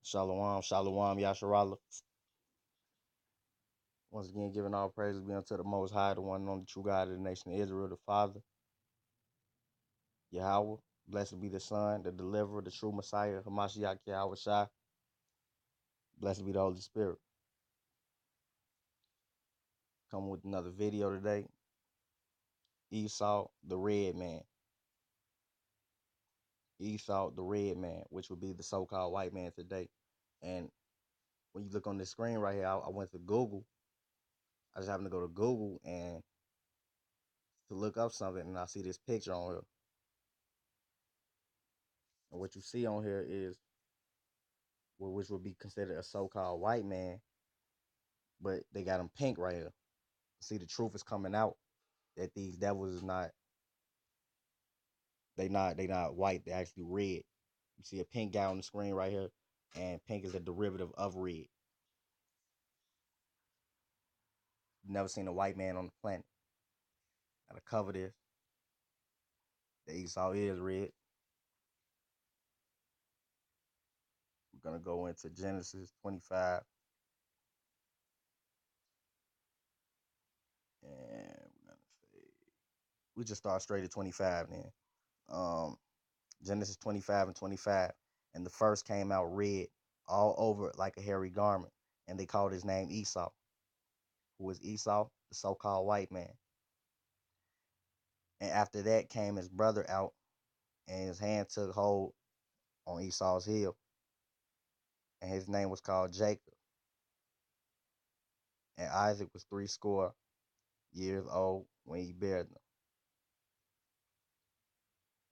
Shalom, shalom, Yasharala. Once again, giving all praises be unto the Most High, the one and only true God of the nation of Israel, the Father, Yahweh. Blessed be the Son, the Deliverer, the true Messiah, Hamashiach Yahweh Shai. Blessed be the Holy Spirit. Coming with another video today. Esau, the red man. Esau, the red man, which would be the so-called white man today. And when you look on this screen right here, I went to Google. I just happened to go to Google and to look up something, and I see this picture on here. And what you see on here is which would be considered a so-called white man, but they got him pink right here. See, the truth is coming out that these devils is not they not white. They're actually red. You see a pink guy on the screen right here, and pink is a derivative of red. Never seen a white man on the planet. Gotta cover this. The Esau is red. We're gonna go into Genesis 25, and we're gonna say we just start straight at 25 then. Um, Genesis 25 and 25. And the first came out red all over like a hairy garment. And they called his name Esau. Who is Esau? The so-called white man. And after that came his brother out, and his hand took hold on Esau's heel. And his name was called Jacob. And Isaac was 80 years old when he bare them.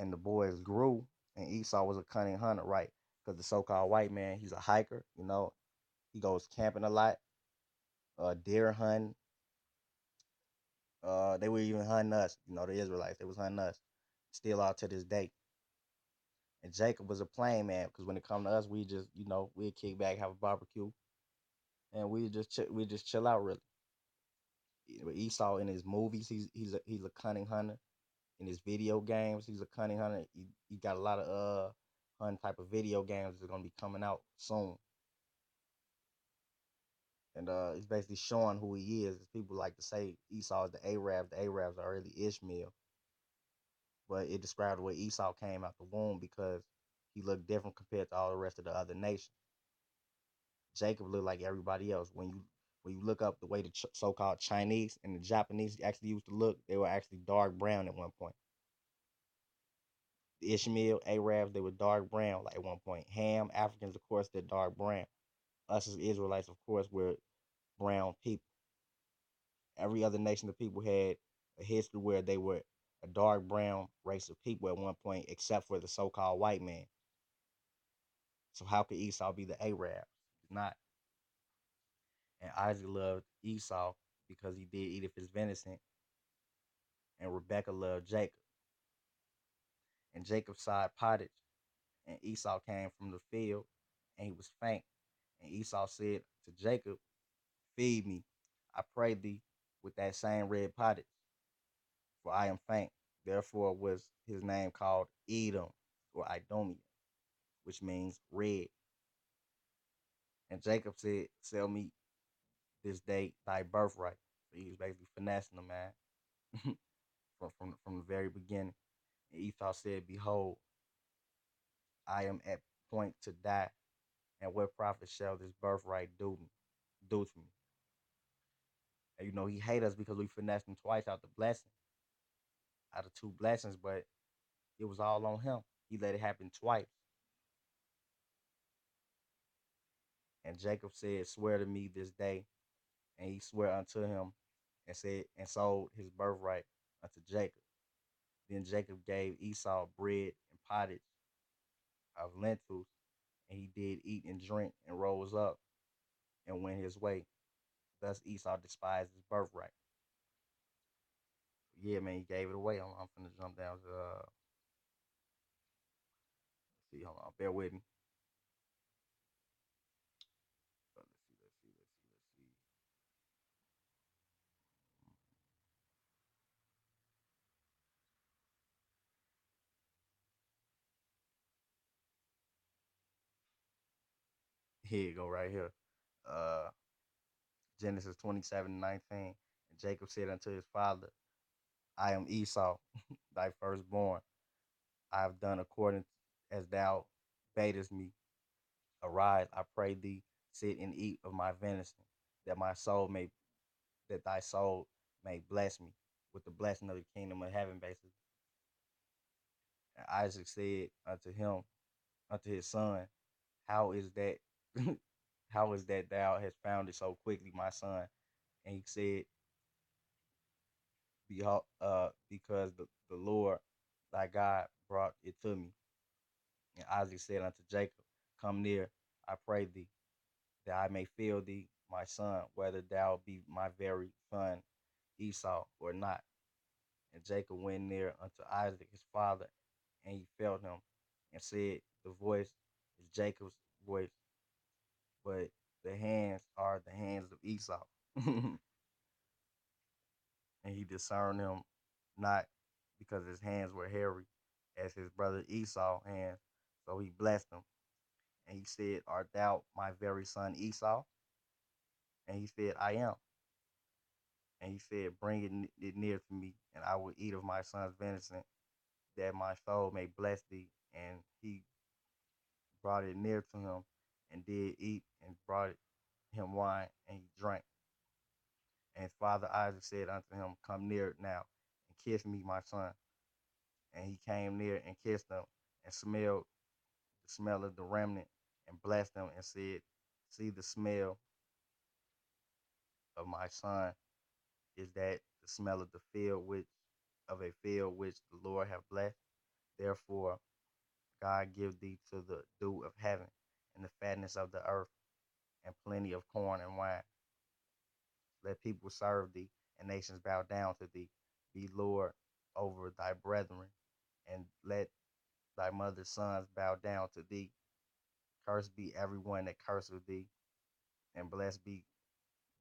And the boys grew, and Esau was a cunning hunter, right? Because the so-called white man, he's a hiker, he goes camping a lot, deer hunting. They were even hunting us, the Israelites. They was hunting us, still out to this day. And Jacob was a plain man because when it come to us, we just, we'd kick back, have a barbecue, and we just chill out really. But Esau in his movies, he's a cunning hunter. In his video games, he's a cunning hunter. He got a lot of hunting type of video games that's gonna be coming out soon. And it's basically showing who he is. People like to say Esau is the Arab. The Arabs are really Ishmael. But it described the way Esau came out the womb because he looked different compared to all the rest of the other nations. Jacob looked like everybody else. When you look up the way the so-called Chinese and the Japanese actually used to look, they were actually dark brown at one point. The Ishmael, Arabs, they were dark brown like at one point. Ham, Africans, of course, they're dark brown. Us as Israelites, of course, we're brown people. Every other nation of people had a history where they were a dark brown race of people at one point, except for the so-called white man. So how could Esau be the Arab? He's not. And Isaac loved Esau because he did eat of his venison, and Rebekah loved Jacob. And Jacob side pottage, and Esau came from the field, and he was faint. And Esau said to Jacob, "Feed me, I pray thee, with that same red pottage, for I am faint." Therefore was his name called Edom or Idomian, which means red. And Jacob said, "Sell me this day thy birthright." So he was basically finessing the man from the very beginning. And Esau said, "Behold, I am at point to die, and what profit shall this birthright do to me?" And he hate us because we finessed him twice out the blessing, out of two blessings, but it was all on him. He let it happen twice. And Jacob said, "Swear to me this day." And he swore unto him and said, and sold his birthright unto Jacob. Then Jacob gave Esau bread and pottage of lentils, and he did eat and drink and rose up and went his way. Thus Esau despised his birthright. Yeah, man, he gave it away. I'm finna jump down to let's see, hold on, bear with me. Let's see. Here you go right here. Uh Genesis 27:19. And Jacob said unto his father, I am Esau, thy firstborn. I have done according as thou badest me. Arise, I pray thee, sit and eat of my venison, that my soul may that thy soul may bless me with the blessing of the kingdom of heaven, basically. And Isaac said unto him, unto his son, how is that how is that thou hast found it so quickly, my son? And he said, behold, because the Lord thy God brought it to me. And Isaac said unto Jacob, come near, I pray thee, that I may feel thee, my son, whether thou be my very son Esau or not. And Jacob went near unto Isaac his father, and he felt him, and said, the voice is Jacob's voice, but the hands are the hands of Esau. And he discerned him not, because his hands were hairy as his brother Esau's hands. So he blessed him. And he said, art thou my very son Esau? And he said, I am. And he said, bring it near to me, and I will eat of my son's venison, that my soul may bless thee. And he brought it near to him, and did eat, and brought him wine, and he drank. And his father Isaac said unto him, come near now, and kiss me, my son. And he came near and kissed him, and smelled the smell of the remnant, and blessed him, and said, see, the smell of my son is that the smell of the field which of a field which the Lord hath blessed. Therefore God give thee to the dew of heaven, and the fatness of the earth, and plenty of corn and wine. Let people serve thee, and nations bow down to thee. Be Lord over thy brethren, and let thy mother's sons bow down to thee. Cursed be everyone that curseth thee, and blessed be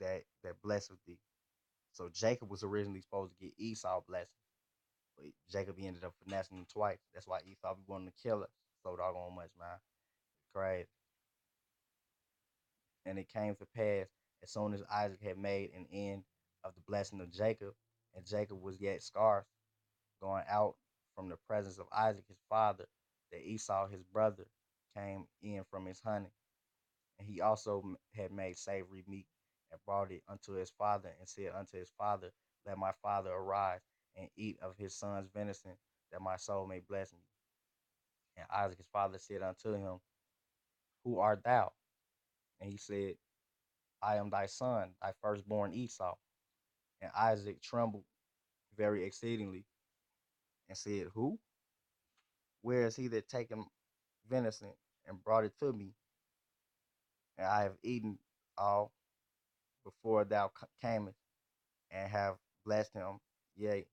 that blesseth thee. So Jacob was originally supposed to get Esau blessing, but Jacob ended up finessing him twice. That's why Esau be wanting to kill us so doggone much, man. Crazy. And it came to pass, as soon as Isaac had made an end of the blessing of Jacob, and Jacob was yet scarce, going out from the presence of Isaac his father, that Esau his brother came in from his hunting. And he also had made savory meat, and brought it unto his father, and said unto his father, let my father arise, and eat of his son's venison, that my soul may bless me. And Isaac his father said unto him, who art thou? And he said, I am thy son, thy firstborn Esau. And Isaac trembled very exceedingly, and said, who? Where is he that taken venison and brought it to me? And I have eaten all before thou camest, and have blessed him, yea,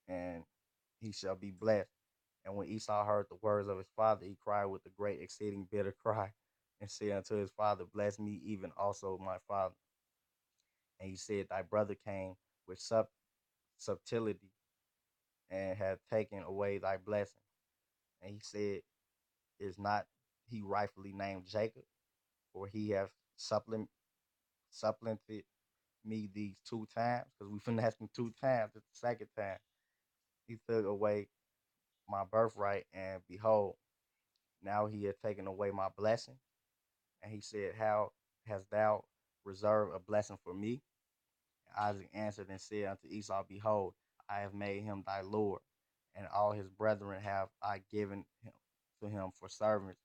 and he shall be blessed. And when Esau heard the words of his father, he cried with a great exceeding bitter cry, and said unto his father, bless me even also my father. And he said, thy brother came with subtlety, and hath taken away thy blessing. And he said, is not he rightfully named Jacob? For he hath supplanted me these two times, because we finessed him two times. The second time he took away my birthright, and behold, now he hath taken away my blessing. And he said, how hast thou reserved a blessing for me? And Isaac answered and said unto Esau, behold, I have made him thy Lord, and all his brethren have I given him to him for servants,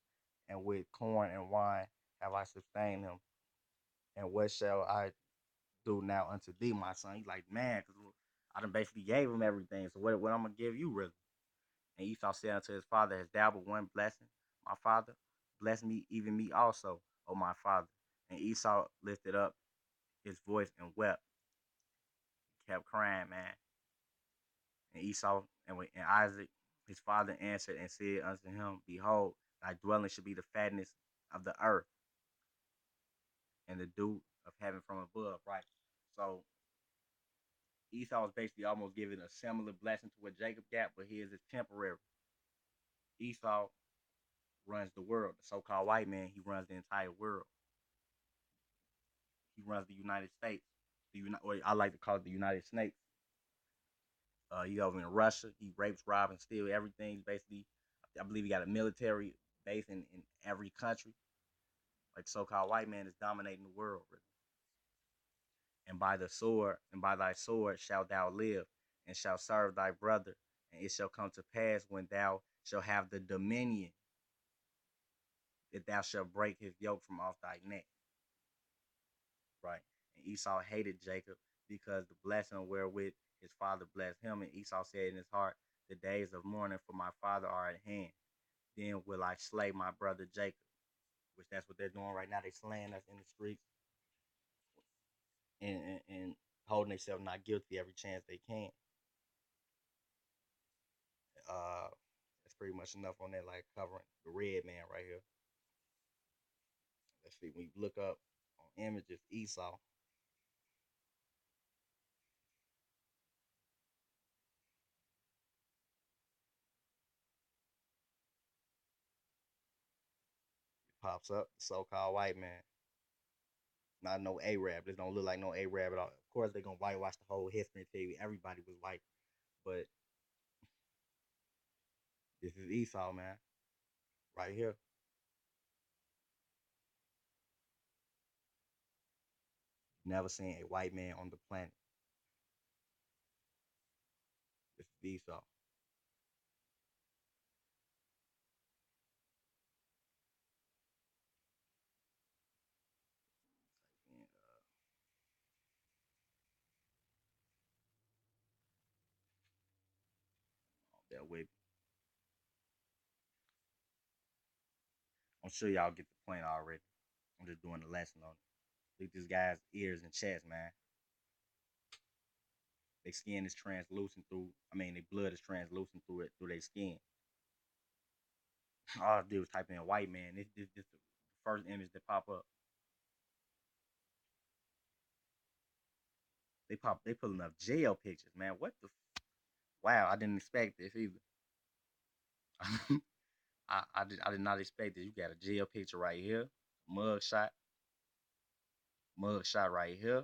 and with corn and wine have I sustained him. And what shall I do now unto thee, my son? He's like, man, because I done basically gave him everything. So what I'm gonna give you, really? And Esau said unto his father, hast thou but one blessing, my father? Bless me, even me also, O my father. And Esau lifted up his voice and wept. He kept crying, man. And Esau and Isaac, his father, answered and said unto him, behold, thy dwelling should be the fatness of the earth, and the dew of heaven from above, right? So Esau was basically almost giving a similar blessing to what Jacob got, but his is temporary. Esau runs the world. The so-called white man, he runs the entire world. He runs the United States. Or I like to call it the United Snakes. He over in Russia. He rapes, robs, and steals everything. Basically, I believe he got a military base in every country. Like so-called white man is dominating the world. Really. And by the sword, and by thy sword shalt thou live, and shalt serve thy brother. And it shall come to pass when thou shalt have the dominion that thou shalt break his yoke from off thy neck. Right. And Esau hated Jacob because the blessing wherewith his father blessed him. And Esau said in his heart, the days of mourning for my father are at hand. Then will I slay my brother Jacob. Which that's what they're doing right now. They slaying us in the streets and holding themselves not guilty every chance they can. Uh, that's pretty much enough on that, like covering the red man right here. Let's see, when you look up on images, Esau, it pops up, the so-called white man. Not no Arab. This don't look like no Arab at all. Of course, they're gonna whitewash the whole history and tell you everybody was white, but this is Esau, man, right here. Never seen a white man on the planet. This is Esau. And, that way, I'm sure y'all get the point already. I'm just doing the lesson on it. Look at this guy's ears and chest, man. Their skin is translucent through. I mean, their blood is translucent through it through their skin. All I did was type in white man. This the first image that pop up. They pulling up jail pictures, man. What the wow, I didn't expect this either. I did not expect this. You got a jail picture right here, mug shot, mug shot right here.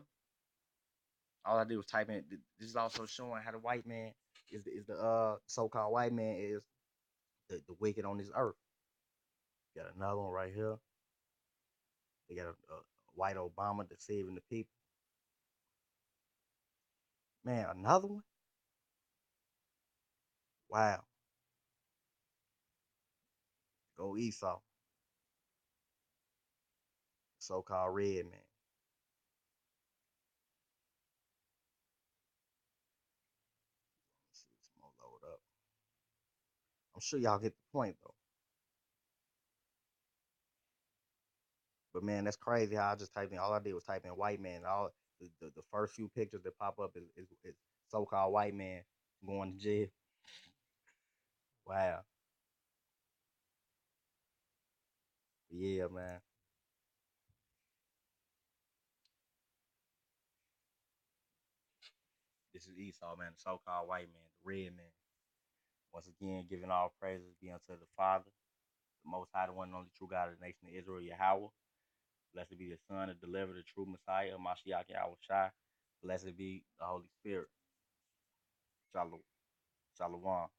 All I did was type in. This is also showing how the white man is the so-called white man is the wicked on this earth. Got another one right here. They got a white Obama deceiving the people. Man, another one. Wow, go Esau, so-called red man. Let's see what's more load up. I'm sure y'all get the point though. But man, that's crazy how I just typed in. All I did was type in white man. All the first few pictures that pop up is so-called white man going to jail. Wow. Yeah, man. This is Esau, man, the so-called white man, the red man. Once again, giving all praises be unto the Father, the Most High, the one and only true God of the nation of Israel, Yahweh. Blessed be the Son, the deliverer, the true Messiah, Mashiach Yahweh Shai. Blessed be the Holy Spirit. Shalom. Shalom.